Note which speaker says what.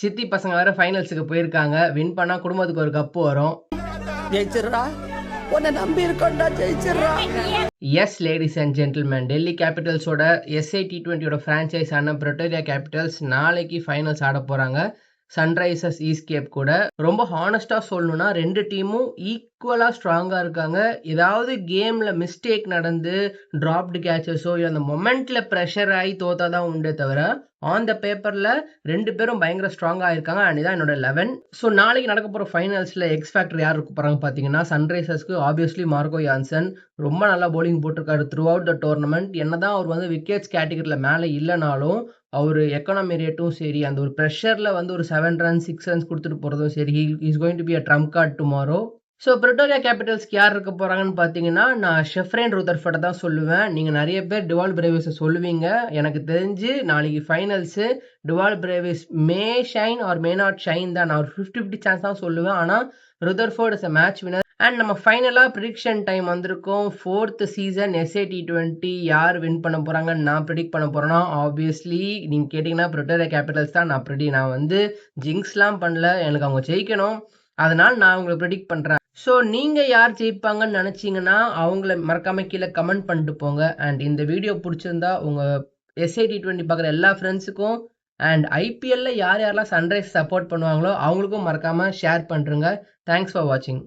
Speaker 1: சித்தி பசங்க வேற ஃபைனல்ஸுக்கு போயிருக்காங்க. வின் பண்ணா குடும்பத்துக்கு ஒரு கப்பு வரும்.
Speaker 2: ஜெயிச்சிடுறா, உன்னை நம்பி இருக்கோம்டா, ஜெயிச்சிடுறா.
Speaker 1: Yes ladies and gentlemen, Delhi கேபிட்டல்ஸோட எஸ்ஐ டி20யோட ஃப்ரான்ச்சைஸ் ஆன பிரிட்டோரியா கேபிட்டல்ஸ் நாளைக்கு ஃபைனல்ஸ் ஆட போறாங்க சன்ரைசர்ஸ் ஈஸ்கேப் கூட. ரொம்ப ஹானஸ்டா சொல்லணும்னா 2 டீமும் ஈக்குவலா ஸ்ட்ராங்கா இருக்காங்க. ஏதாவது கேம்ல மிஸ்டேக் நடந்து டிராப்டு கேச்சஸோ இல்ல அந்த மொமெண்ட்ல பிரஷர் ஆகி தோத்தாதான் உண்டே தவிர ஆன் த பேப்பர்ல 2 பேரும் பயங்கர ஸ்ட்ராங்கா இருக்காங்க. அண்ட் இதான் என்னோட 11. ஸோ நாளைக்கு நடக்க போற ஃபைனல்ஸ்ல எக்ஸ் ஃபேக்டர் யார் இருக்க போறாங்க பாத்தீங்கன்னா சன்ரைசர்ஸ்க்கு ஆப்வியஸ்லி மார்கோ யான்சன் ரொம்ப நல்லா bowling போட்டிருக்காரு த்ரூ அவுட் த டோர்னமெண்ட். என்னதான் அவர் வந்து விக்கெட்ஸ் கேட்டகரியில மேல இல்லைனாலும் அவரு எக்கானமி ரேட்டும் சரி அந்த ஒரு ப்ரெஷர்ல வந்து ஒரு 7 ரன்ஸ் 6 ரன்ஸ் கொடுத்துட்டு போறதும் சரி is going to be a trump card tomorrow. So Pretoria கேபிட்டல்ஸ்க்கு யார் இருக்க போறாங்கன்னு பார்த்தீங்கன்னா நான் ஷெஃப்ரேன் ரூதர்ஃபோர்டை தான் சொல்லுவேன். நீங்கள் நிறைய பேர் டுவால் பிரேவிஸை சொல்லுவீங்க. எனக்கு தெரிஞ்சு நாளைக்கு finals Dewald Brevis may shine or may not shine தான். நான் ஒரு 50-50 சான்ஸ் தான் சொல்லுவேன். ஆனால் Rutherford is a match winner. And நம்ம ஃபைனலாக ப்ரிடிக்ஷன் டைம் வந்திருக்கோம். 4th சீசன் எஸ்ஏ டி20 யார் வின் பண்ண போகிறாங்கன்னு நான் ப்ரிடிக்ட் பண்ண போகிறேன்னா ஆப்வியஸ்லி நீங்கள் கேட்டிங்கன்னா பிரிட்டோரியா கேபிட்டல்ஸ் தான். நான் வந்து ஜிங்ஸ்லாம் பண்ணல, எனக்கு அவங்க ஜெயிக்கணும், அதனால் நான் உங்களை ப்ரிடிக்ட் பண்ணுறேன். ஸோ நீங்கள் யார் ஜெயிப்பாங்கன்னு நினச்சிங்கன்னா அவங்கள மறக்காம கீழே கமெண்ட் பண்ணிட்டு போங்க. அண்ட் இந்த வீடியோ பிடிச்சிருந்தா உங்கள் எஸ்ஐ டி20 பார்க்குற எல்லா ஃப்ரெண்ட்ஸுக்கும் அண்ட் ஐபிஎல்ல யார் யாரெல்லாம் சன்ரைஸ் சப்போர்ட் பண்ணுவாங்களோ அவங்களுக்கும் மறக்காமல் ஷேர் பண்ணுறேங்க. தேங்க்ஸ் ஃபார் வாட்சிங்.